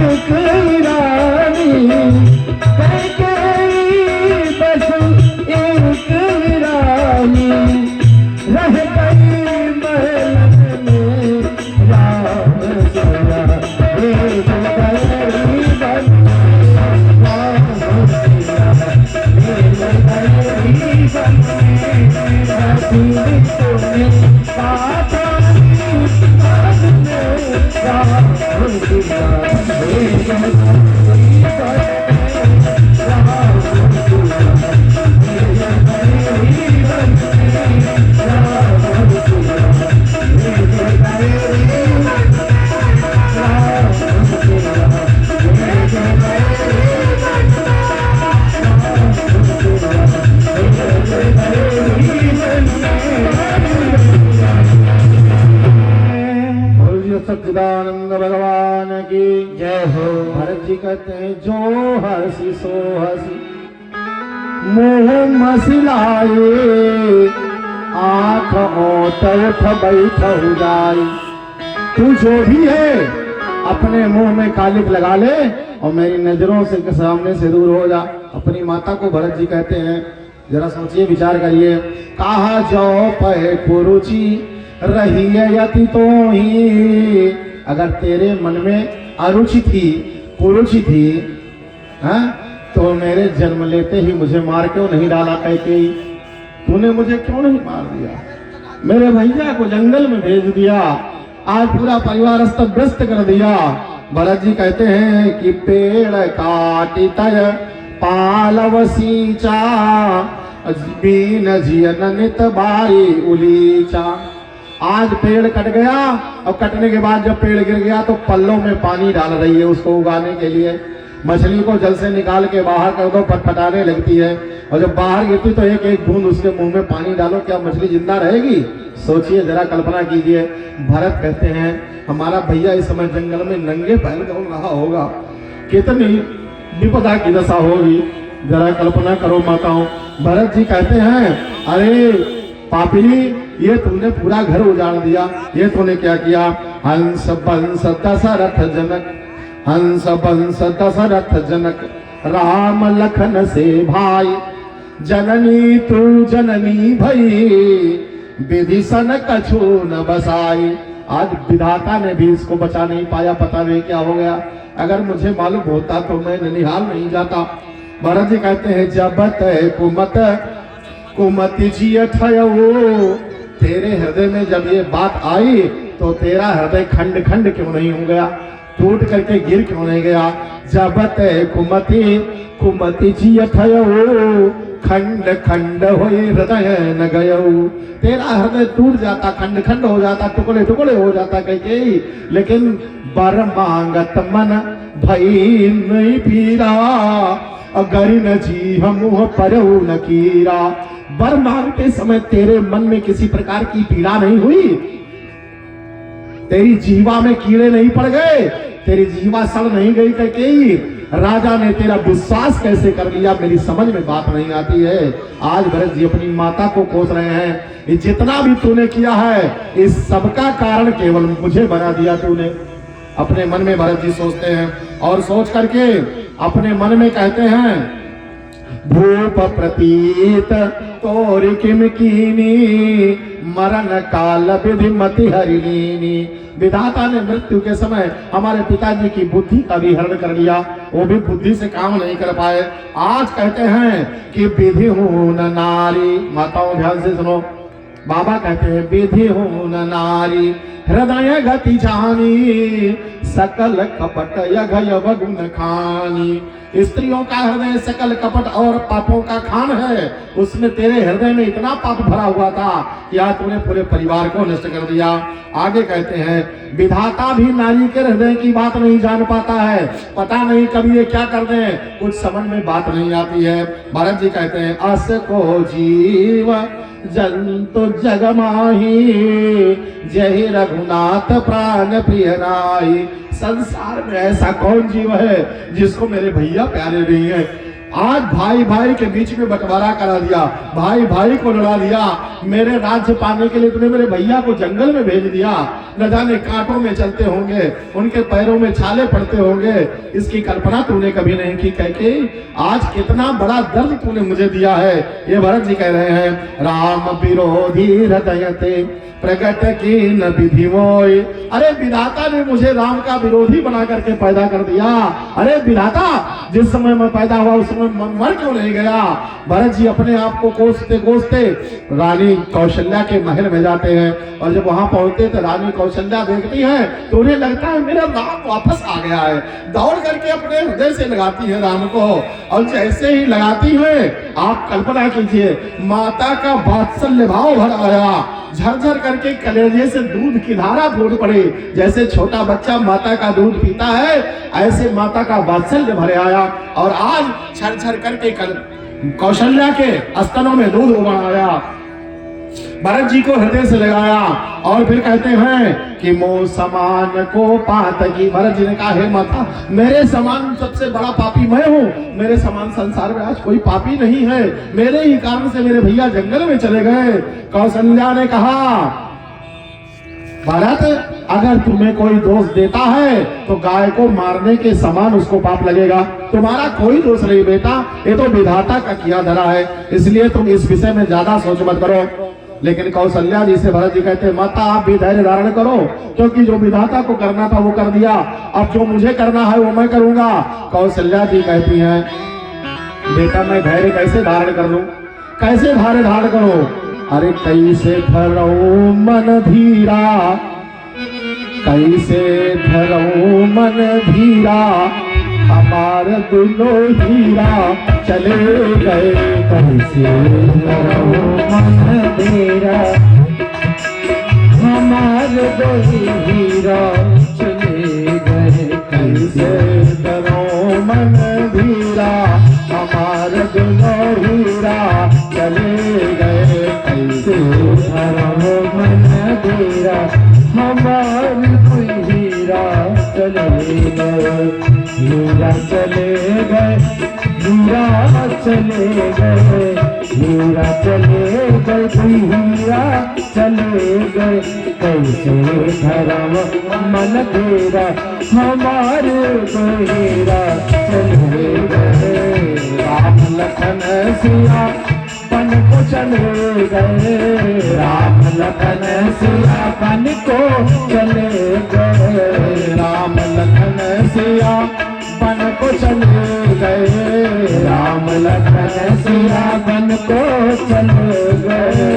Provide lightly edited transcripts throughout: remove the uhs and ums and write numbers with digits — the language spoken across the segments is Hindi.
एक रानी कैकेयी बस एक रानी रह गई महल में राम सिया एक गई बन राम सिया एक गई बन तुम्हें पाता सच्चिदानंद भगवान की जय हो। भरत जी कहते हैं जो हंसी सो हंसी मुंह मसिलाए आंख और तरफ बैठ जाए। तू जो भी है अपने मुंह में कालिक लगा ले और मेरी नजरों से के सामने से दूर हो जा। अपनी माता को भरत जी कहते हैं, जरा सोचिए विचार करिए। कहा जाओ पै कुरुचि रही यति तो ही, अगर तेरे मन में अरुचि थी कुरुचि थी तो मेरे जन्म लेते ही मुझे मार क्यों नहीं डाला कैकेयी? तूने मुझे क्यों नहीं मार दिया? मेरे भैया को जंगल में भेज दिया, आज पूरा परिवार अस्त व्यस्त कर दिया। भरत जी कहते हैं कि पेड़ काटी तय पालव सींचा बीन जियन नित बाई उलीचा। आज पेड़ कट गया और कटने के बाद जब पेड़ गिर गया तो पल्लों में पानी डाल रही है उसको उगाने के लिए। मछली को जल से निकाल के बाहर कर दो, फटफटाने लगती है और जब बाहर गिरती तो एक एक बूंद उसके मुंह में पानी डालो, क्या मछली जिंदा रहेगी? सोचिए, जरा कल्पना कीजिए। भरत कहते हैं हमारा भैया इस समय जंगल में नंगे पैर घूम रहा होगा, कितनी विपदा की दशा होगी, जरा कल्पना करो माताओं। भरत जी कहते हैं अरे पापी, ये तूने पूरा घर उजाड़ दिया, ये तूने क्या किया? हंस बंस दशरथ जनक, हंस बंस दशरथ जनक राम लखन से भाई, जननी तू जननी भई विधि सन कछु न बसाई। आज विधाता ने भी इसको बचा नहीं पाया, पता नहीं क्या हो गया। अगर मुझे मालूम होता तो मैं ननिहाल नहीं जाता। भरत जी कहते हैं जब तय कुमत कुमति जिय ठयो, तेरे हृदय में जब ये बात आई तो तेरा हृदय खंड खंड क्यों नहीं हो गया, टूट करके गिर क्यों नहीं गया? जब तय कुमति कुमति जिय ठयो खंड खंड होई हृदय न गयो। तेरा हृदय टूट जाता, खंड खंड हो जाता, टुकड़े टुकड़े हो जाता कैकेयी, लेकिन बर मांगत मन भई नहीं पीरा, अगर न जी हम पर न कीरा। वर मांगते समय तेरे मन में किसी प्रकार की पीड़ा नहीं हुई, तेरी जीवा में कीड़े नहीं पड़ गए, तेरी जीवा सड़ नहीं गई कैकेयी। राजा ने तेरा विश्वास कैसे कर लिया, मेरी समझ में बात नहीं आती है। आज भरत जी अपनी माता को कोस रहे हैं, ये जितना भी तूने किया है इस सबका कारण केवल मुझे बना दिया तूने। अपने मन में भरत जी सोचते हैं और सोच करके अपने मन में कहते हैं भूप प्रतीत तोर किम कीनी मरण काल विधि मति हरिणी। विधाता ने मृत्यु के समय हमारे पिताजी की बुद्धि का भी हरण कर लिया, वो भी बुद्धि से काम नहीं कर पाए। आज कहते हैं कि विधि हून नारी, माताओं ध्यान से सुनो, बाबा कहते हैं विधि हून नारी हृदय गति जानी सकल कपट यघ गुण खानी। स्त्रियों का हृदय सकल कपट और पापों का खान है, उसमें तेरे हृदय में इतना पाप भरा हुआ था कि आज तूने पूरे परिवार को नष्ट कर दिया। आगे कहते हैं विधाता भी नारी के हृदय की बात नहीं जान पाता है, पता नहीं कभी ये क्या कर दें, कुछ समझ में बात नहीं आती है। भरत जी कहते हैं अस को जीव जंतु जग माही जय रघुनाथ प्राण प्रिय नाई। संसार में ऐसा कौन जीव है जिसको मेरे भैया प्यारे नहीं है? आज भाई भाई के बीच में बंटवारा करा दिया, भाई भाई को लड़ा दिया। मेरे राज्य पाने के लिए तूने मेरे भैया को जंगल में भेज दिया, न जाने कांटों में चलते होंगे, उनके पैरों में छाले पड़ते होंगे, इसकी कल्पना तूने कभी नहीं की। कैकेयी आज कितना बड़ा दर्द तूने मुझे दिया है। ये भरत जी कह रहे हैं, राम विरोधी हृदयते प्रकट की न विधि मोय। अरे विधाता ने मुझे राम का विरोधी बना करके पैदा कर दिया। अरे विधाता, जिस समय मैं पैदा हुआ उस समय मर क्यों नहीं गया। भरत जी अपने आप को कोसते कोसते रानी कौशल्या के महल में जाते हैं, और जब वहां पहुंचते तो रानी कौशल्या देखती है तो उन्हें लगता है मेरा राम वापस आ गया है। दौड़ करके अपने हृदय से लगाती है राम को, और जैसे ही लगाती है आप कल्पना कीजिए माता का वात्सल्य भाव भर आया, झरझर करके कलेजे से दूध की धारा फूट पड़ी। जैसे छोटा बच्चा माता का दूध पीता है ऐसे माता का वात्सल्य भरे आया, और आज झरझर करके कौशल्या के स्तनों में दूध उबल आया। भरत जी को हृदय से लगाया और फिर कहते हैं कि मो समान को पात की। भरत जी ने कहा, हे माता, मेरे समान सबसे बड़ा पापी मैं हूँ, मेरे समान संसार में आज कोई पापी नहीं है, मेरे ही कारण से मेरे भैया जंगल में चले गए। कौशल्या ने कहा, भरत, अगर तुम्हें कोई दोष देता है तो गाय को मारने के समान उसको पाप लगेगा, तुम्हारा कोई दोष नहीं बेटा, ये तो विधाता का किया धरा है, इसलिए तुम इस विषय में ज्यादा सोच मत करो। लेकिन कौशल्या जी से भरत जी कहते हैं, माता आप भी धैर्य धारण करो, क्योंकि जो विधाता को करना था वो कर दिया, अब जो मुझे करना है वो मैं करूंगा। कौशल्या जी कहती हैं, बेटा मैं धैर्य कैसे धारण कर लूं, कैसे धैर्य धारण करूं। अरे कैसे धरो मन धीरा, कैसे धरो मन धीरा, हमार दोनों हीरा चले गए। कैसे धरो मन धीरा, हमार दो हीरा चले गए। कैसे धरो मन धीरा, हमार दोनों हीरा चले गए। कैसे धरो मन धीरा, हमार कोई हीरा चले गए। हीरा चले गए, हीरा चले गए, हीरा चले गए, हीरा चले गए। कैसे धर्म मन तेरा, हमारे को हीरा चले गए। राम लखन सिया बन को चले गए, राम लखन सिया बन को चले गए। राम लखन सिया बन को चले गए, राम लखन सिया बन को चले गए।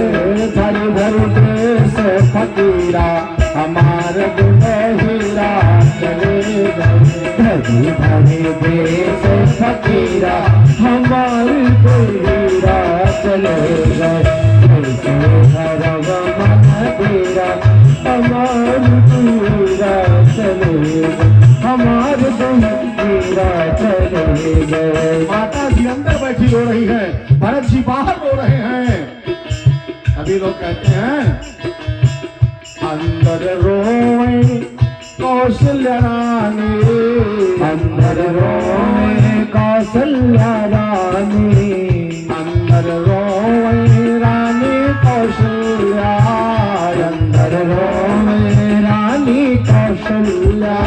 धर धर देश फकीरा, हमार दोनों हीरा चले गए। धरी धरी देश फकीरा, हमार दो हीरा चले गए। कैसे धरव मन तेरा, हमार हीरा चले गए, हमार दो हीरा चले गए। माता जी अंदर बैठी रो रही है, भरत जी बाहर रो रहे हैं। अभी लोग कहते हैं, अंदर रोए कौशल्या रानी, अंदर रोए कौशल्या रानी, अंदर रोए रानी कौशल्या, अंदर रोए रानी कौशल्या,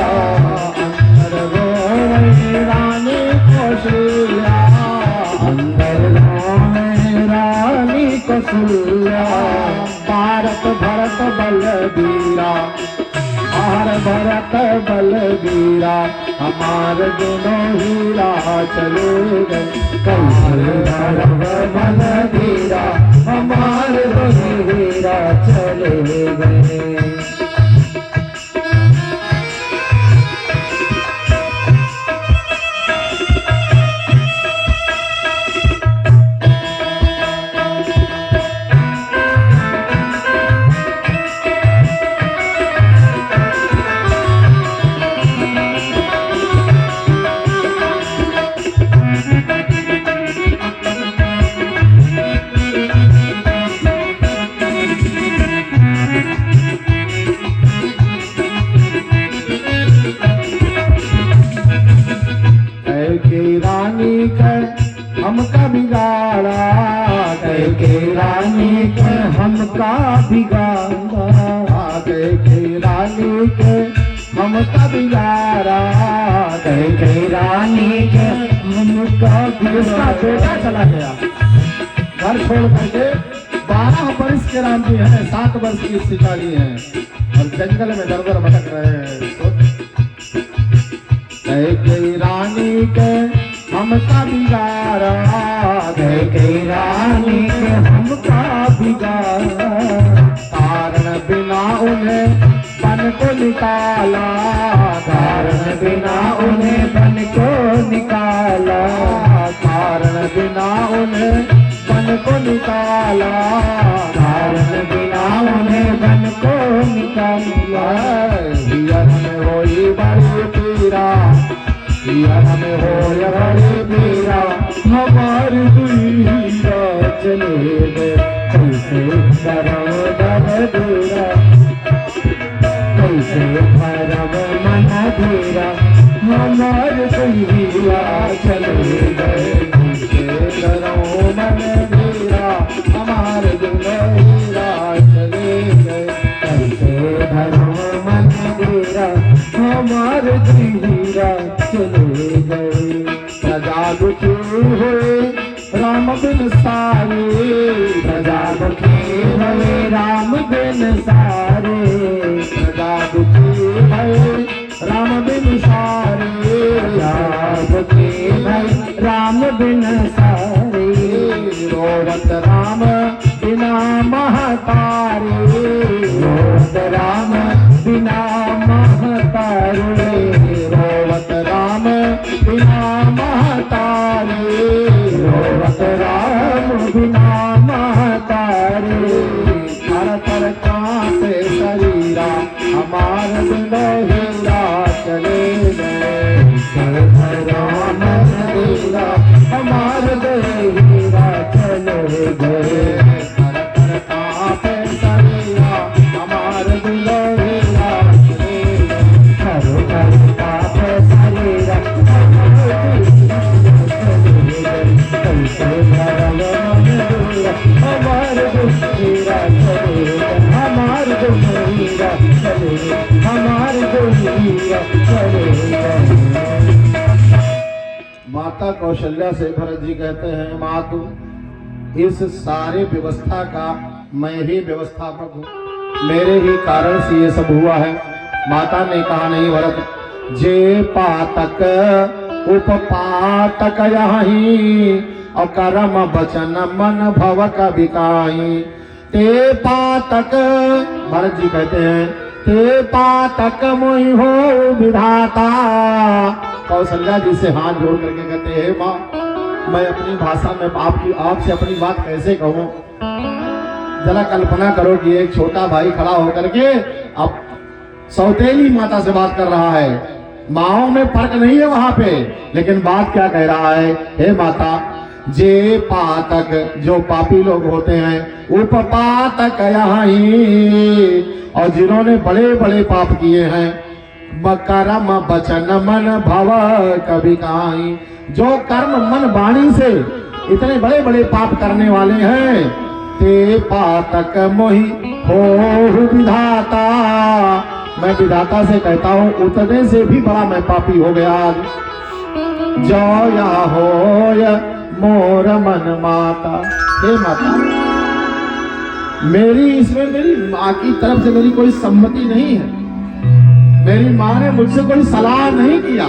अंदर रोए रानी कौशल्या, अंदर रोए रानी कौशल्या। भारत भरत बलबीरा, हर भरत बलबीरा, हमार दोनों हीरा चले गए। कैसे धरव मन धीरा, हमार दोनों हीरा चले गए। बिगाड़ा। कैकेयी रानी के हमका इसका बेटा चला गया घर छोड़ करके। 12 वर्ष के राम जी हैं, 7 वर्ष की सीता जी हैं और जंगल में दर दर भटक रहे हैं। कैकेयी रानी के हमका बिगाड़ा। कैकेयी रानी के हमका बिगाड़ा। कारण बिना उन्हें बन को निकाला। कारण बिना उन्हें बन को निकाला। कारण बिना उन्हें बन को निकाला। कारण बिना उन्हें बन को निकाला। हियर में होई बड़ी पीरा। हियर में होई बड़ी पीरा। हमारी दुईरा चले गए कैसे करम दर दूरा। कैसे भरम मन धीरा। हमारी दुईरा चले गए कैसे करो मन धीरा। हमारे दुल्हरा चले गए। कैसे भरम मन धीरा। हमारे दुईरा चले गए। प्रजा दुखी हुए राम बिन सारे। प्रजा दुखी भले राम बिन सारे। प्रजा दुखी भये राम बिन सारे। प्रजा दुखी भले राम बिन सारे। रोवत राम बिना महतारे। रोवत राम बिना महतारे। रोवत राम बिना महतारे। रोवत राम बिना महतारे। थर थर कांपे शरीरा। हमार दुल्हरा चले गए। राम धीरा हमार दुल्हरा चले गए। थर थर कांपे शरीरा। हमार दुल्हरा चले गए। हर हर पाप शरीरा कैसे धर्म मन दूरा। हमार दुल्हरा चले गए। हमार दुल्हरा चले गए। हमार दुल्हरा चले गए। माता कौशल्या से भरत जी कहते हैं, माँ तू इस सारे व्यवस्था का मैं ही व्यवस्थापक हूँ, मेरे ही कारण से ये सब हुआ है। माता ने कहा, नहीं भरत, जे पातक उपपातक यही और कर्म बचन मन भव कबिकाई। ते पातक, भरत जी कहते हैं, ते पातक मोहि हो विधाता। कौशल्या जी से हाथ जोड़ करके कहते हैं, माँ मैं अपनी भाषा में आपसे अपनी बात कैसे कहूँ। जरा कल्पना करो कि एक छोटा भाई खड़ा होकर के अब सौतेली माता से बात कर रहा है। माओ में फर्क नहीं है वहां पे, लेकिन बात क्या कह रहा है, हे माता, जे पातक जो पापी लोग होते हैं, उपपातक यही और जिन्होंने बड़े बड़े पाप किए हैं, कर्म बचन मन भव कबिकाई, जो कर्म मन वाणी से इतने बड़े बड़े पाप करने वाले हैं, ते पातक मोहि हो विधाता, मैं विधाता से कहता हूँ उतने से भी बड़ा मैं पापी हो गया। जो या हो मोर मन माता, हे माता, इसमें मेरी माँ की तरफ से मेरी कोई सम्मति नहीं है। मेरी माँ ने मुझसे कोई सलाह नहीं किया,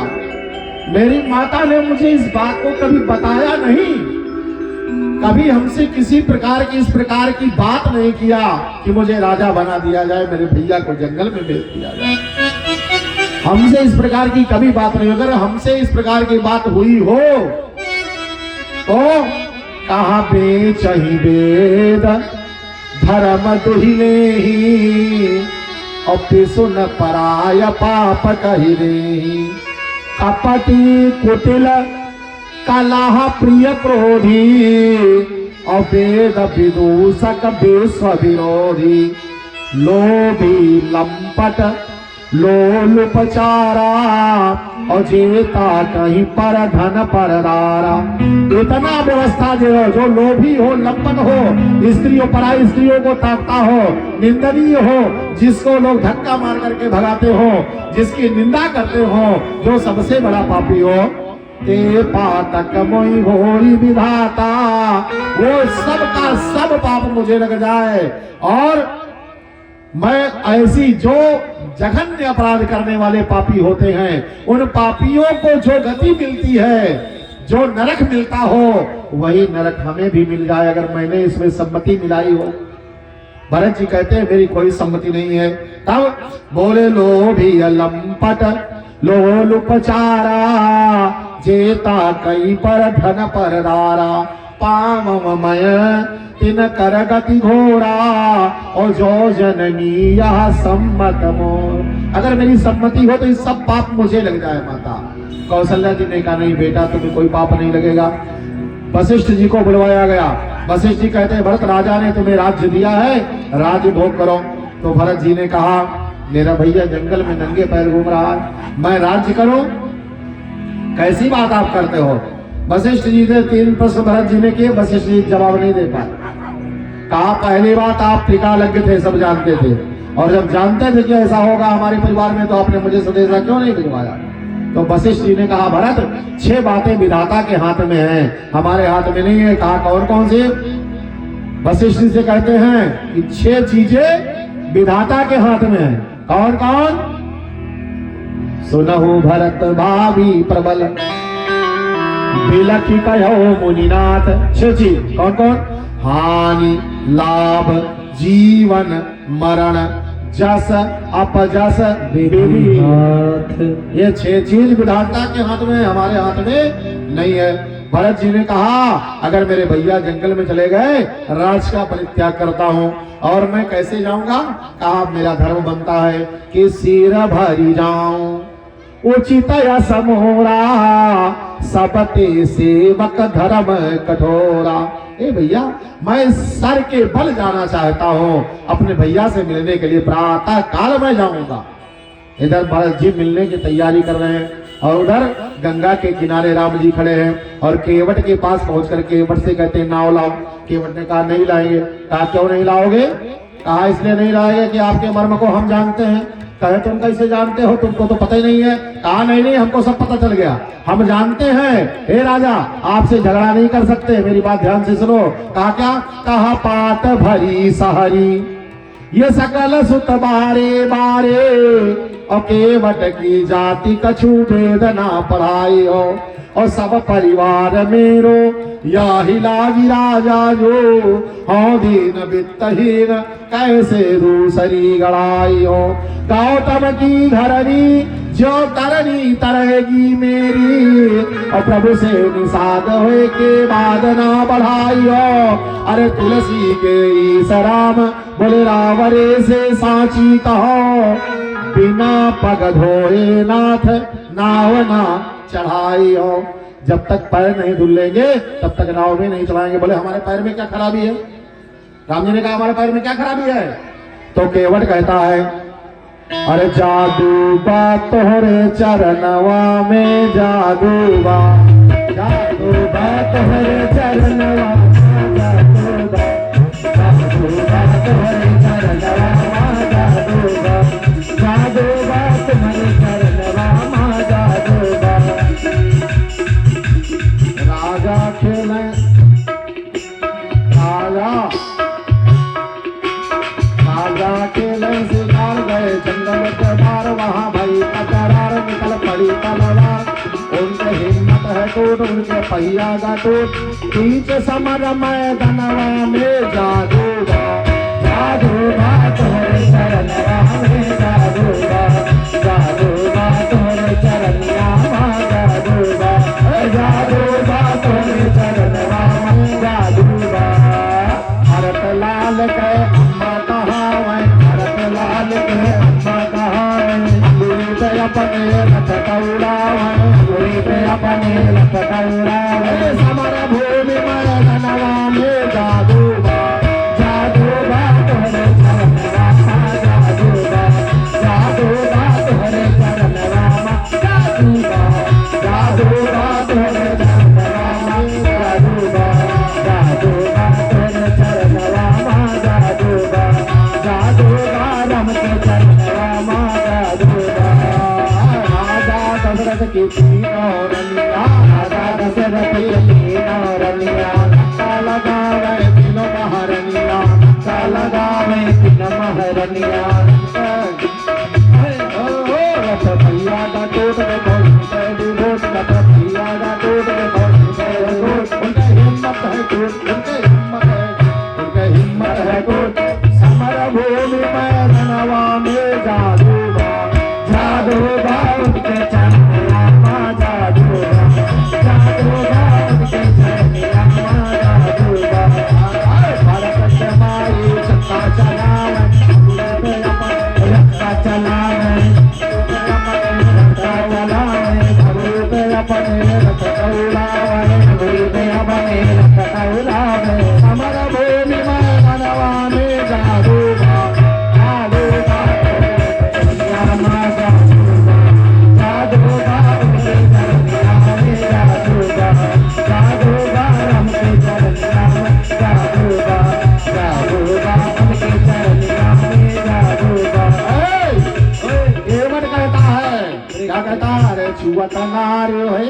मेरी माता ने मुझे इस बात को कभी बताया नहीं, कभी हमसे किसी प्रकार की इस प्रकार की बात नहीं किया कि मुझे राजा बना दिया जाए, मेरे भैया को जंगल में भेज दिया जाए। हमसे इस प्रकार की कभी बात नहीं। अगर हमसे इस प्रकार की बात हुई हो तो कहाँ बेचही वेद धर्म दुहिले ही और सुन पराय पाप कहिले। कपटी कुटिल कलह प्रिय क्रोधी और वेद विदूषक विश्व विरोधी। लोभी लंपट लोल पचारा और जेता कहीं पर धन परदारा। इतना व्यवस्था जो लोभी हो, लंपट हो, स्त्रियों पराई स्त्रियों को ताकता हो, निंदनीय हो, जिसको लोग धक्का मार करके भगाते हो, जिसकी निंदा करते हो, जो सबसे बड़ा पापी हो, ते पातक मोई होई विधाता, वो सब का सब पाप मुझे लग जाए और मैं ऐसी जो जघन्य अपराध करने वाले पापी होते हैं, उन पापियों को जो गति मिलती है, जो नरक मिलता हो, वही नरक हमें भी मिल जाए अगर मैंने इसमें सम्मति मिलाई हो। भरत जी कहते हैं मेरी कोई सम्मति नहीं है। तब बोले लोभी लंपट लोलुपचारा, जेता कई पर धन परदारा, पाममय तिन कर गति घोरा, और जो जननी यह सम्मत मोर। अगर मेरी सम्मति हो तो इस सब पाप मुझे लग जाए। माता कौशल्या जी ने कहा नहीं बेटा, तुम्हें कोई पाप नहीं लगेगा। वशिष्ठ जी को बुलवाया गया। वशिष्ठ जी कहते हैं भरत राजा ने तुम्हें राज्य दिया है, राज्य भोग करो। तो भरत जी ने कहा मेरा भैया जंगल में नंगे पैर घूम रहा है, मैं राज्य करूं? कैसी बात आप करते हो? वशिष्ठ जी ने 3 प्रश्न भरत जी ने किए, वशिष्ठ जी जवाब नहीं दे पाए। कहा पहली बात आप टीकालज्ञ थे, सब जानते थे, और जब जानते थे कि ऐसा होगा हमारे परिवार में तो आपने मुझे संदेशा क्यों नहीं भिजवाया? तो वशिष्ठ जी ने कहा भरत 6 बातें विधाता के हाथ में हैं, हमारे हाथ में नहीं है। कहा कौन कौन सी? वशिष्ठ जी से कहते हैं कि 6 चीजें विधाता के हाथ में है। कौन कौन? सुनहु भरत भावी प्रबल, बिलखी कहो मुनिनाथ। 6 चीज कौन कौन? हानि लाभ जीवन मरण जस अपजस विधिहात। ये 6 चीज विधाता के हाथ में, हमारे हाथ में नहीं है। भरत जी ने कहा अगर मेरे भैया जंगल में चले गए, राज का परित्याग करता हूँ, और मैं कैसे जाऊंगा? कहा मेरा धर्म बनता है कि सिर भरी जाऊं, उचित समोरा, सबते सेवक धर्म कठोरा। ए भैया मैं सर के बल जाना चाहता हूँ, अपने भैया से मिलने के लिए प्रातः काल में जाऊंगा। इधर भरत जी मिलने की तैयारी कर रहे हैं, और उधर गंगा के किनारे राम जी खड़े हैं, और केवट के पास पहुंचकर केवट से कहते हैं नाव लाओ। केवट ने कहा नहीं लाएंगे। कहा क्यों नहीं लाओगे? कहा इसलिए नहीं लाएंगे कि आपके मर्म को हम जानते हैं। कहे तुम कैसे जानते हो, तुमको तो पता ही नहीं है। कहा नहीं नहीं हमको सब पता चल गया, हम जानते हैं। हे राजा आपसे झगड़ा नहीं कर सकते, मेरी बात ध्यान से सुनो। कहा क्या? कहा पात भरी सहरी, ये सकल सुत बारे बारे, और केवट की जाति कछु भेद ना पढ़ाई हो, और सब परिवार मेरो याही लागी राजा जो, हो दीन वित्तहीन कैसे दूसरी गड़ाई हो। गौतम की धरनी जो तरनी तरहेगी मेरी, और प्रभु से निषाद हुए के बाद ना बढ़ाई हो। अरे तुलसी के ईसराम बोले रावरे से सांची कहो, बिना पग धोए नाथ नाव ना चढ़ाई हो। जब तक पैर नहीं धुल लेंगे तब तक नाव में नहीं चलाएंगे। बोले हमारे पैर में क्या खराबी है? राम जी ने कहा हमारे पैर में क्या खराबी है? तो केवट कहता है अरे जादू बा तोहरे चरणवा में, जादू बा तोहरे चरणवा में, जादू बा तोहरे चरणवा में, जादू बा तुम्हारे चरणवा में, जादू बा। राजा खेले राजा खेले शिकार गए जंगल के बार, वहां भई तकरार निकल पड़ी तलवार। उनके हिम्मत है टूट, उनके पहिया का टूट, बीच समर मैदानवा में, जादू बा तोहरे चरणवा में, जादू बा तोहरे चरणवा में, जादू बा तोहरे चरणवा में, जादू बा। भरत लाल के अम्मा कहावै, भरत लाल के अम्मा कहावै, गुरी पे अपने रथ दौड़ावै, गुरी पे अपने रथ दौड़ावै। समर भूमि मैदानवा में, जादू बा तोहरे चरणवा में, जादू बा नौरनिया राजा दशरथ की नौरनिया का लगावे तीनों महारनिया का लगावे तीन महरनिया रथ भैया का टूट के बोल टूट रथ भैया का टूट के बोल उनका हिम्मत है टूट उनके हिम्मत है टूट समर भूमि में धनवा में जादूगा जादूगा उनके चंद्रमा जादूगा जादूगा उनके चंद्रमा जादूगा भारत के माई चक्का चलावे रक्का चलावे रक्का चलावे भूत अपने रथ दौड़ावे भूते अपने रक्का उड़ावे समर भूमि में धनवा में जादूगा जादूगा चंद्रमा जादूगा जादूगा उनके चंद्रमा जादूगा जादूगा उनके चंद्रमा जादूगा जादूगा उनके चंद्रमा जादूगा केवट कहता है क्या कहता है अरे छुअत नार्यो है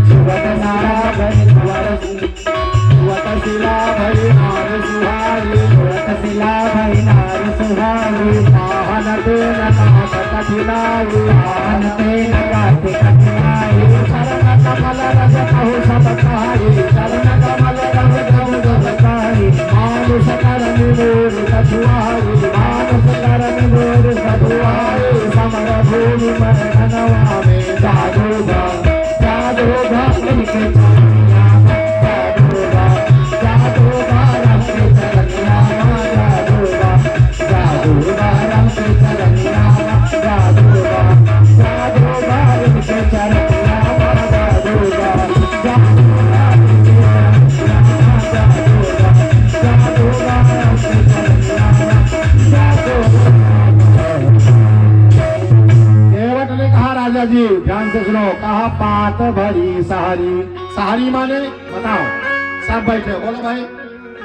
सुवत नारा भई द्वार छुअत शिला भई नार सुहारी सुवत शिला भई नार सुहारी आहन तेन नाथ कठिनाई आहन तेन काट कठिनाई चरण कमल रज कहु सब कहाई चरण कमल रज कहु सब काई मानुष कर निरोध कछुआई मानस कर निरोध सदुआई समर भूमि में धनवा में जादूगा जादूगा उनके चरनिया जादूगा जादूगा राम के चरनिया जादूगा जादूगा राम के चरनिया जादूगा जादूगा उनके चरनिया जादूगा जादूगा उनके चरनिया जादूगा जादूगा राम के चरनिया जादूगा। केवट ने कहा राजा जी ध्यान से सुनो कहा पात भरी सहारी सहारी माने बताओ सब बैठे बोलो भाई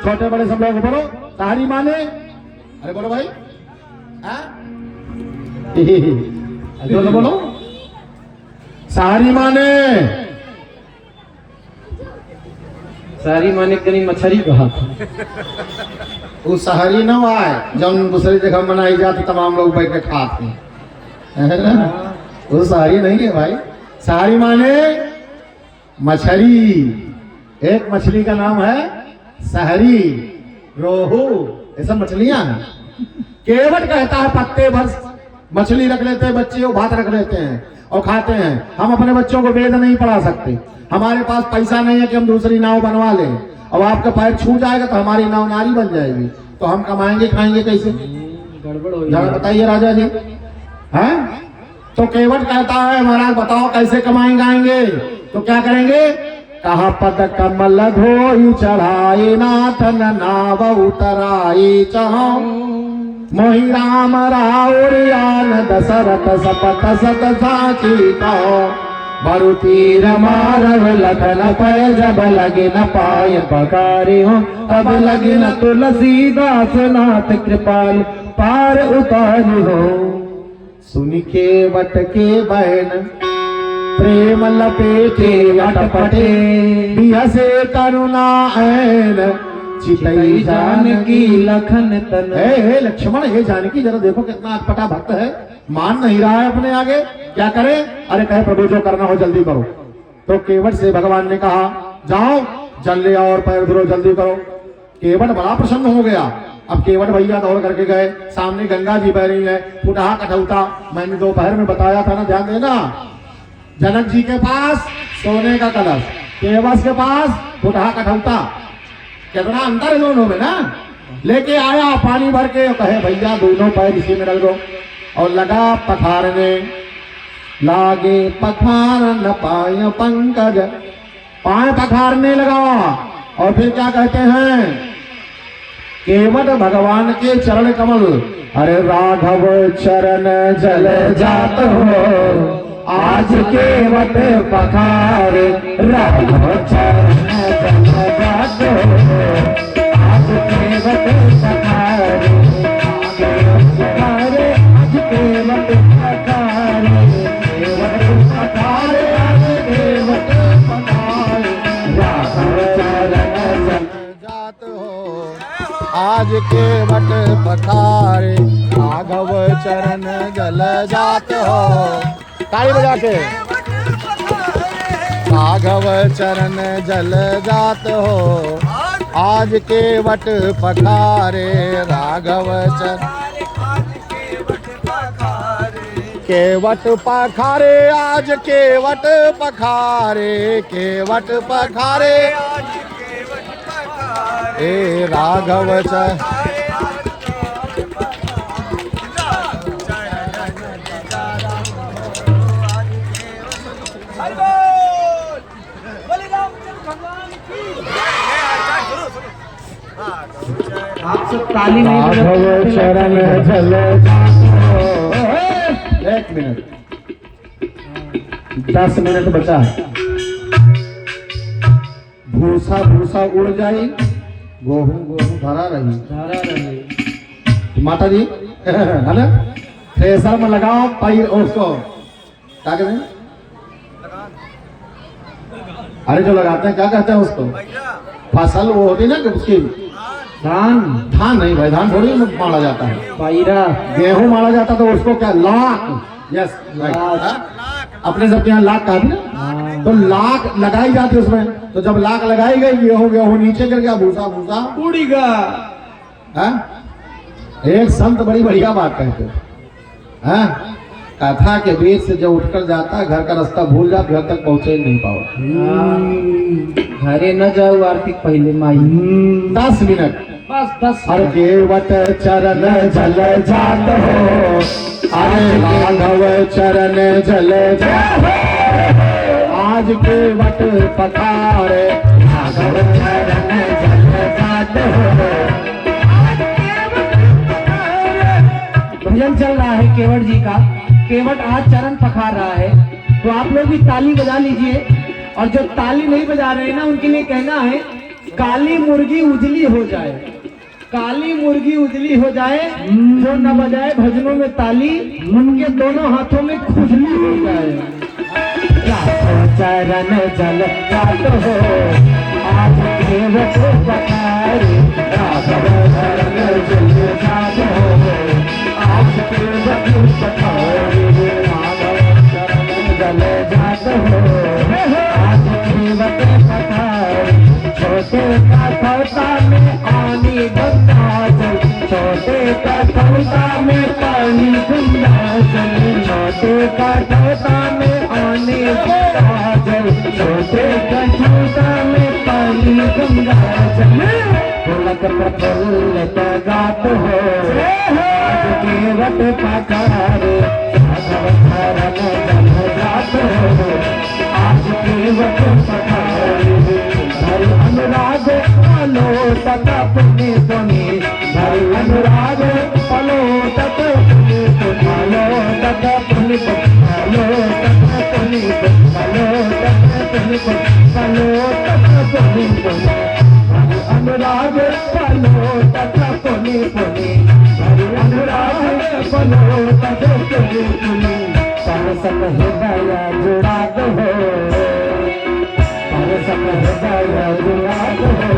छोटे बड़े सब लोग बोलो सहारी माने अरे बोलो भाई हाँ? बोलो बोलो सहारी माने सारी माने कहीं मछली कहा था वो सहारी न आए जब दूसरी जगह मनाई जाती तमाम लोग बैठ के खाते हैं है ना? वो सहारी नहीं है भाई सहारी माने मछली एक मछली का नाम है सहरी रोहू ये सब मछलियां हैं केवट कहता है पत्ते भर मछली रख लेते हैं बच्चे वो भात रख लेते हैं और खाते हैं हम अपने बच्चों को वेद नहीं पढ़ा सकते हमारे पास पैसा नहीं है कि हम दूसरी नाव बनवा लें अब आपका पैर छूट जाएगा तो हमारी नाव नारी बन जाएगी तो हम कमाएंगे खाएंगे कैसे गड़बड़ हो जरा बताइए राजा जी हैं तो केवट कहता है महाराज बताओ कैसे कमाएंगे आएंगे तो क्या करेंगे कहा पद कमल धोई चढ़ाई नाथन नाव उतराई चहो मोहि राम राउरियान दशरथ सपत सत साची कहो बरु तीर मारव लखन पय जब लगे न पाय पकारी हो अब लगे न तुलसीदास नाथ कृपाल पार उतारी हो सुनि केवट के बहन प्रेम लपेटे अटपटे बिहसे करुणा ऐन चितई जानकी लखन तन हे लक्ष्मण हे जानकी जरा देखो कितना अटपटा भक्त है मान नहीं रहा है अपने आगे क्या करे अरे कहे प्रभु जो करना हो जल्दी करो तो केवट से भगवान ने कहा जाओ जल ले आओ और पैर धरो जल्दी करो केवट बड़ा प्रसन्न हो गया अब केवट भैया दौड़ करके गए सामने गंगा जी बह रही है फुटहा कठौता मैंने दोपहर में बताया था ना ध्यान देना जनक जी के पास सोने का कलश केवट के पास फुटहा कठौता कितना अंतर है दोनों में ना लेके आया पानी भर के कहे भैया दोनों पैर इसी में रख दो और लगा पखारने लागे पखार न पाए पंकज पाए पखारने लगा और फिर क्या कहते हैं केवट भगवान के चरण कमल अरे राघव चरण जल जात हो आज केवट पखार राघव चरण जल जात हो आज केवट पखार आज केवट पखार केवट पखार आज के वट पखारे राघव चरण जल जात हो। ताली बजा के। राघव चरण जल जात हो, आज के वट पखारे राघव चरण के वट पखारे, आज के वट पखारे, के वट पखारे ए राघव चरण आप सब ताली नहीं राघव चरण जल। एक मिनट, 10 मिनट बचा है। भूसा भूसा उड़ जाई, गेहूं गेहूं धरा रही। माता जी है ना, थ्रेसर में लगाओ पैर उसको, क्या कहते हैं, अरे जो लगाते हैं क्या कहते हैं उसको, फसल वो होती ना कि उसकी धान। धान नहीं भाई, धान थोड़ी मारा जाता है, पैरा। गेहूं मारा जाता तो उसको क्या, लाख। यस, अपने सबके यहाँ लाख कहा ना, तो लाख लगाई जाती उसमें। तो जब लाख लगाई गई, गेहूं गेहूं नीचे गिर गया, भूसा भूसा उड़ेगा। एक संत बड़ी बढ़िया बात कहते हैं, कथा के बीच से जब उठकर जाता है, घर का रास्ता भूल जाता, घर तक पहुंचे नहीं पाओ। घरे न जाओ आरती पहले माई। 10 मिनट बस 10। हर केवट चरण जल जात हो, अरे राघव चरण जल जात हो, आज केवट पखारे राघव चरण जल जात हो। भजन चल रहा है केवट जी का, केवट आज चरण पखार रहा है, तो आप लोग भी ताली बजा लीजिए। और जो ताली नहीं बजा रहे हैं ना, उनके लिए कहना है काली मुर्गी उजली हो जाए, काली मुर्गी उजली हो जाए। जो न बजाए भजनों में ताली, उनके दोनों हाथों में खुजली हो जाए। चरण जल जात हो, आज केवट पखारे राघव चरण जल जात हो, आज केवट पखारे राघव चरण जल जात हो, आज केवट पखारे। छोटे कठौता में आनी गंगा जल, छोटे कठौता में पानी गंगा जल, छोटे कठौता में आनी गंगा जल, छोटे कठौता में पानी गंगा जल। फुलक प्रफुल्लित गात हो, आज केवट पखारे राघव चरण जल जात हो, आज केवट पखारे। धर अनुराग पलो तक पुण्य पुनि, धर अनुराग पलो तक पुण्य पुनि, पलो तक पुण्य पुनि, पलो तक पुण्य पुनि, पलो तक पुण्य पुनि, पलो तक पुण्य पुनि। धर अनुराग पलो तक पुण्य पुनि, धर अनुराग पलो तक पुण्य पुनि। परसत हृदय जुड़ा हो, सब हृदय जुड़ात हो,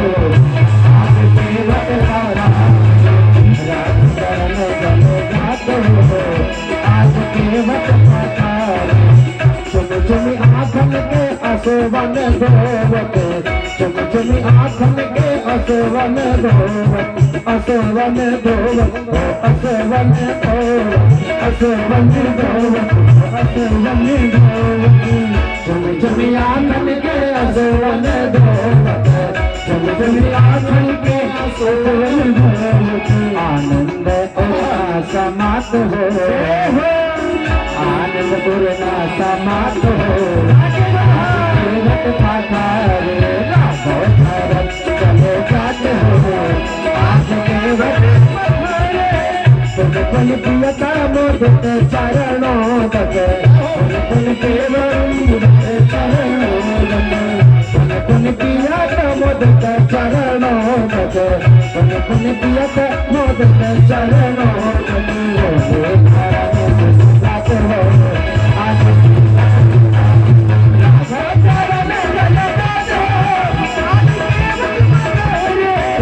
आज केवट राघव चरण जल जात हो, आज केवट पखारे। चुम चुम आँखन के असवन धोवत, चुम चुम आँखन के असवन धोवत, असवन धोवत, असवन धोवत, असवन धोवत, असवन धोवत। चुम चुम आँखन के असवन धोवत, चुम चुम आँखन के असवन धोवत। आनंद समात हो, आनंद पूर्णा समात हो, केवट पखारे राघव चरण जल जात हो, आज केवट पखारे। पुन पुन प्रियता मोदित चरणों तक, पुन पुन केवट चरणों तक, पुन पुन प्रियता मोदित चरणों तक, पुन पुन प्रियता मोदित चरणों